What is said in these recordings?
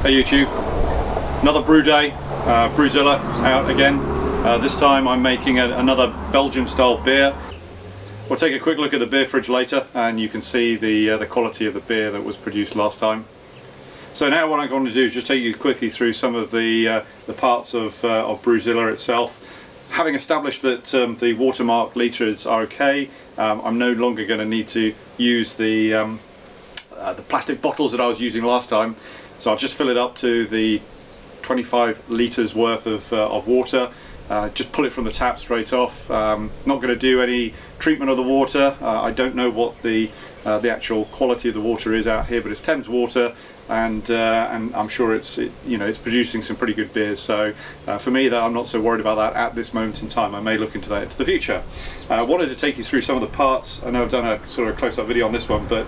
Hey YouTube, another brew day, Brewzilla out again. This time I'm making another Belgium style beer. We'll take a quick look at the beer fridge later and you can see the quality of the beer that was produced last time. So now what I'm going to do is just take you quickly through some of the parts of Brewzilla itself. Having established that the watermark litres are okay, I'm no longer going to need to use the plastic bottles that I was using last time. So I'll just fill it up to the 25 litres worth of water. Just pull it from the tap straight off. Not going to do any treatment of the water. I don't know what the actual quality of the water is out here, but it's Thames water, and I'm sure it's producing some pretty good beers. So for me, I'm not so worried about that at this moment in time. I may look into that into the future. I wanted to take you through some of the parts. I know I've done a sort of close-up video on this one, but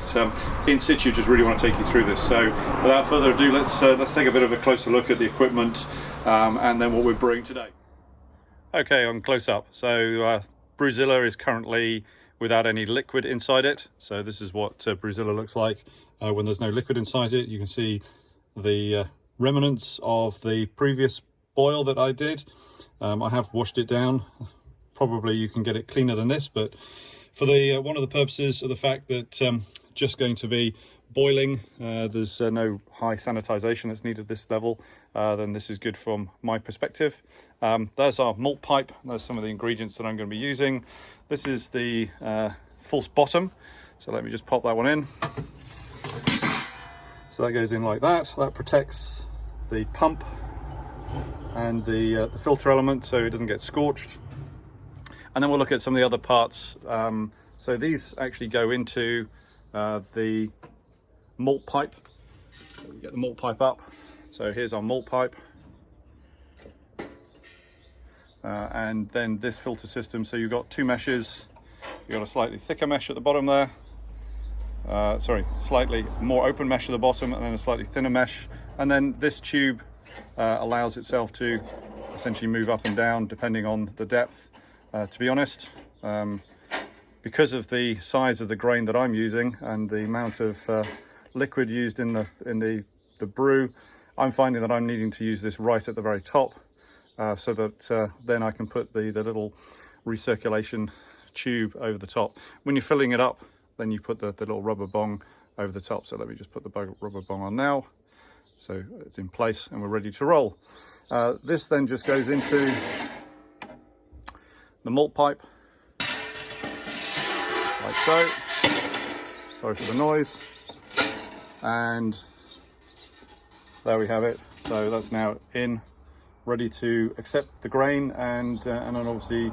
in situ, just really want to take you through this. So without further ado, let's take a bit of a closer look at the equipment and then what we're brewing today. Okay, on close up. So Brewzilla is currently without any liquid inside it. So this is what Brewzilla looks like when there's no liquid inside it. You can see the remnants of the previous boil that I did. I have washed it down. Probably you can get it cleaner than this, but for the one of the purposes of the fact that just going to be boiling, there's no high sanitization that's needed at this level, then this is good from my perspective. There's our malt pipe. There's some of the ingredients that I'm going to be using. This is the false bottom, so let me just pop that one in. So that goes in like that. That protects the pump and the filter element so it doesn't get scorched. And then we'll look at some of the other parts. So these actually go into the malt pipe. So we get the malt pipe up. So here's our malt pipe. And then this filter system. So you've got two meshes. You've got a slightly thicker mesh at the bottom there. Slightly more open mesh at the bottom, and then a slightly thinner mesh. And then this tube allows itself to essentially move up and down depending on the depth. To be honest, because of the size of the grain that I'm using and the amount of liquid used in the brew, I'm finding that I'm needing to use this right at the very top, so that then I can put the little recirculation tube over the top. When you're filling it up, then you put the little rubber bong over the top. So let me just put the rubber bong on now. So it's in place and we're ready to roll. This then just goes into the malt pipe, like so. Sorry for the noise. And there we have it. So that's now in, ready to accept the grain, and then obviously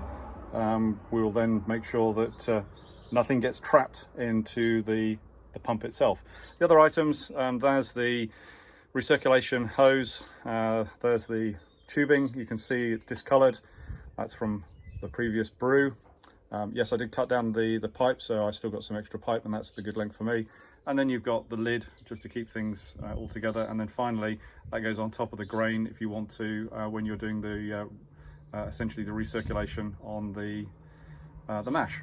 we will then make sure that nothing gets trapped into the pump itself. The other items, there's the recirculation hose, there's the tubing. You can see it's discolored. That's from the previous brew. Yes, I did cut down the pipe, so I still got some extra pipe, and that's the good length for me. And then you've got the lid just to keep things all together, and then finally that goes on top of the grain if you want to, when you're doing the essentially the recirculation on the mash.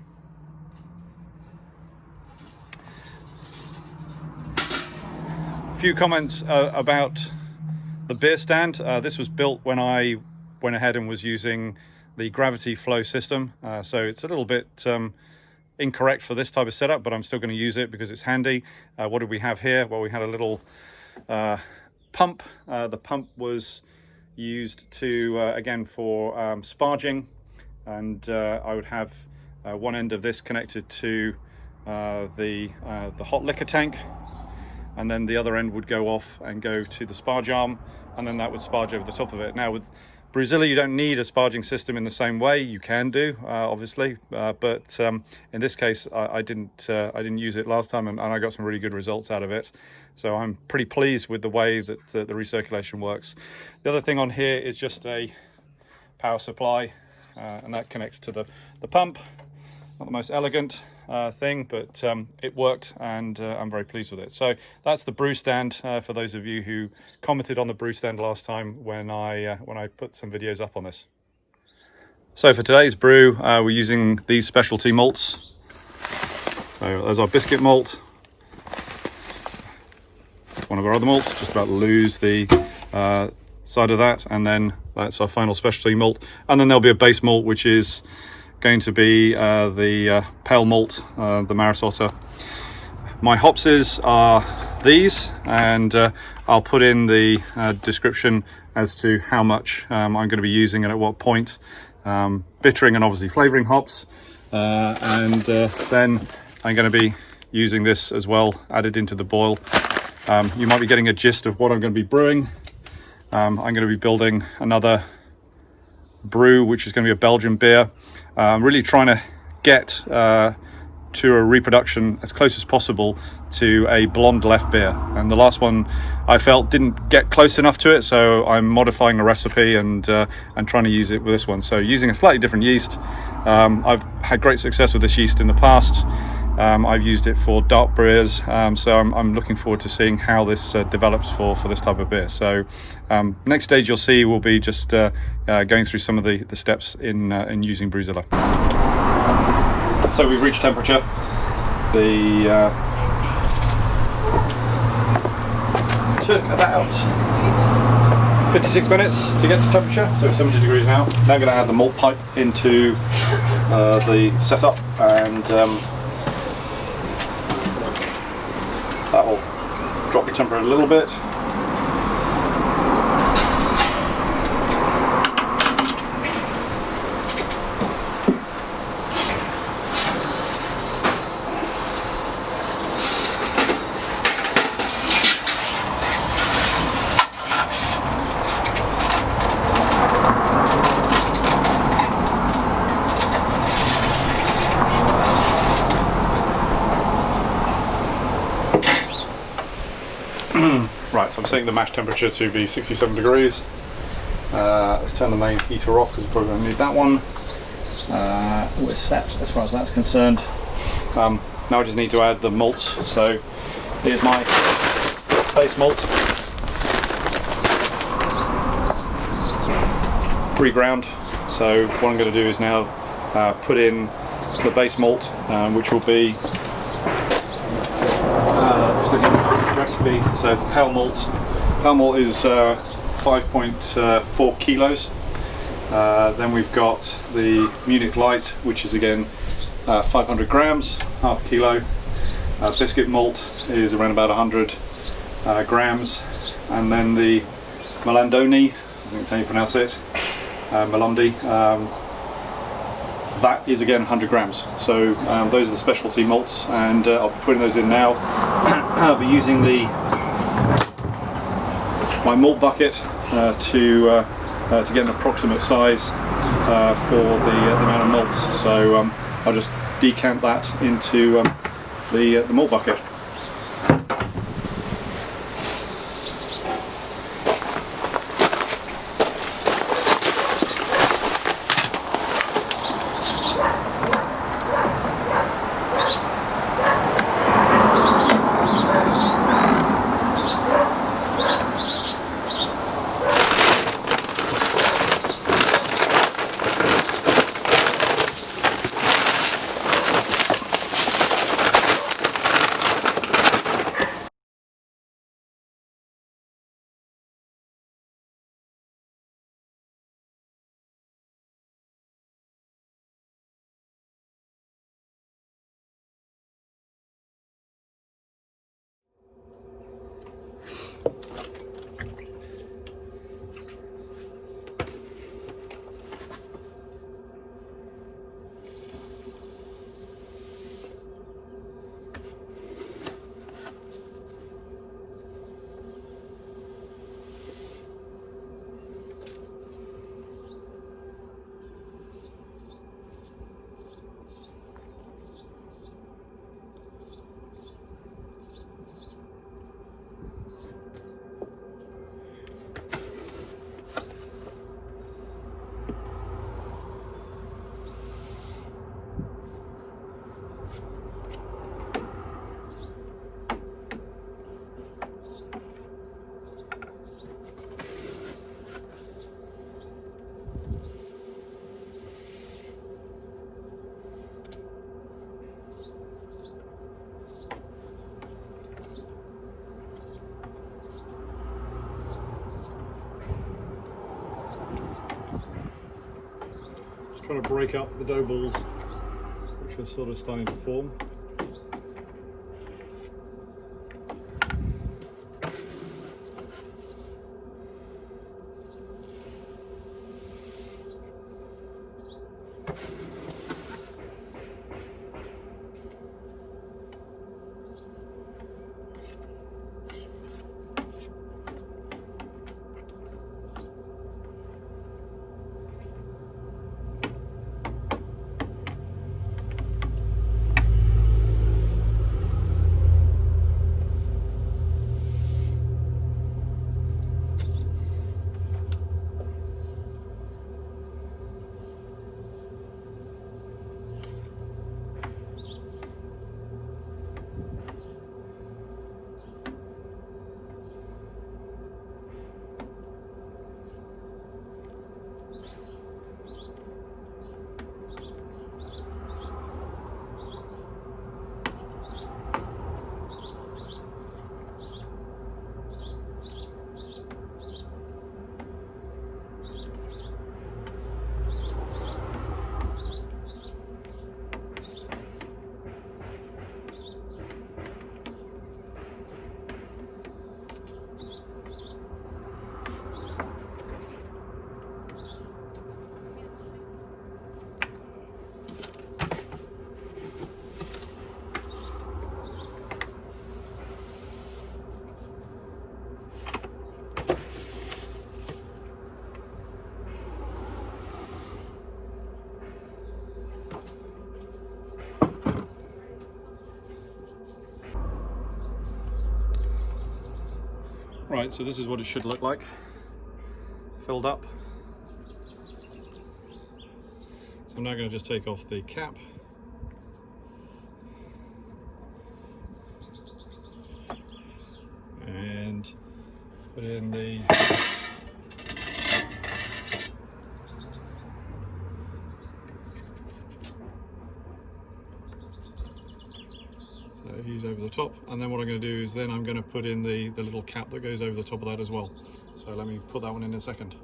A few comments about the beer stand. This was built when I went ahead and was using the gravity flow system, so it's a little bit incorrect for this type of setup, but I'm still going to use it because it's handy. What did we have here? Well, we had a little pump. The pump was used to again for sparging, and I would have one end of this connected to the hot liquor tank, and then the other end would go off and go to the sparge arm, and then that would sparge over the top of it. Now with Brewzilla, you don't need a sparging system in the same way. You can do, obviously, but in this case, I didn't use it last time, and I got some really good results out of it. So I'm pretty pleased with the way that the recirculation works. The other thing on here is just a power supply, and that connects to the pump. Not the most elegant thing, but it worked, and I'm very pleased with it. So that's the brew stand, for those of you who commented on the brew stand last time when I put some videos up on this. So for today's brew, we're using these specialty malts. So there's our Biscuit Malt, one of our other malts, just about to lose the side of that, and then that's our final specialty malt. And then there'll be a base malt, which is going to be the pale malt, the Maris Otter. My hopses are these, and I'll put in the description as to how much I'm going to be using and at what point. Bittering and obviously flavouring hops, and then I'm going to be using this as well, added into the boil. You might be getting a gist of what I'm going to be brewing. I'm going to be building another brew, which is going to be a Belgian beer. I'm really trying to get to a reproduction as close as possible to a blonde Leffe beer, and the last one I felt didn't get close enough to it, so I'm modifying the recipe and trying to use it with this one. So using a slightly different yeast. I've had great success with this yeast in the past. I've used it for dark beers, so I'm looking forward to seeing how this develops for this type of beer. So next stage you'll see will be just going through some of the steps in using Brewzilla. So we've reached temperature. The took about 56 minutes to get to temperature, so it's 70 degrees now. Now I'm going to add the malt pipe into the setup, and that will drop the temperature a little bit. Right, so I'm setting the mash temperature to be 67 degrees. Let's turn the main heater off because we're probably going to need that one. We're set as far as that's concerned. Now I just need to add the malts. So here's my base malt, pre-ground. So what I'm going to do is now put in the base malt, which will be just looking at the recipe. So it's pale malt. Pale malt is 5.4 kilos. Then we've got the Munich Light, which is again 500 grams, half a kilo. Biscuit Malt is around about 100 grams, and then the Melanoidin, I think that's how you pronounce it, Melanoidin, that is again 100 grams. So those are the specialty malts, and I'll be putting those in now. I'll be using my malt bucket to get an approximate size for the amount of malts. So I'll just decant that into the malt bucket. trying to break up the dough balls, which are sort of starting to form. Right, so this is what it should look like, filled up. So I'm now going to just take off the cap. And put in the he's over the top, and then what I'm going to do is then I'm going to put in the little cap that goes over the top of that as well. So let me put that one in a second.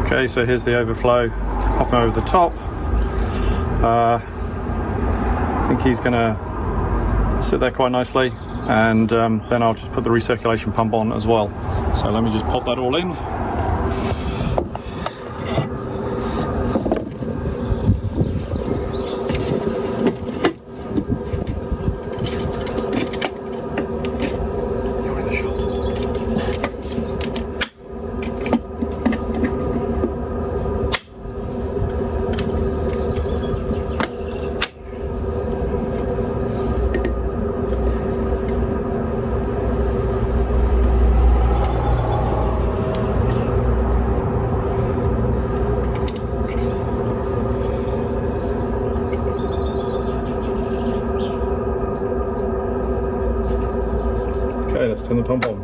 Okay, so here's the overflow popping over the top. I think he's going to sit there quite nicely, and then I'll just put the recirculation pump on as well. So let me just pop that all in. Okay, let's turn the pump on.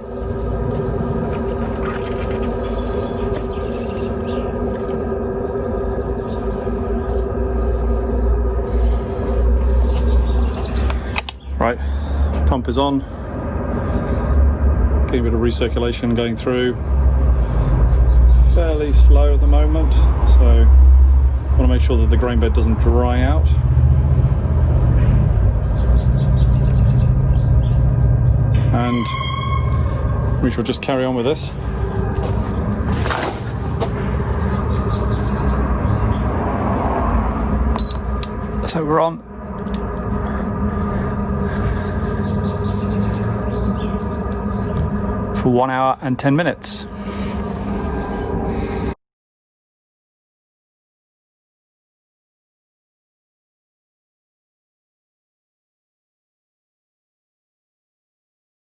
Right, pump is on. Getting a bit of recirculation going through. Fairly slow at the moment, so I want to make sure that the grain bed doesn't dry out. And we shall just carry on with this. So we're on. For 1 hour and 10 minutes.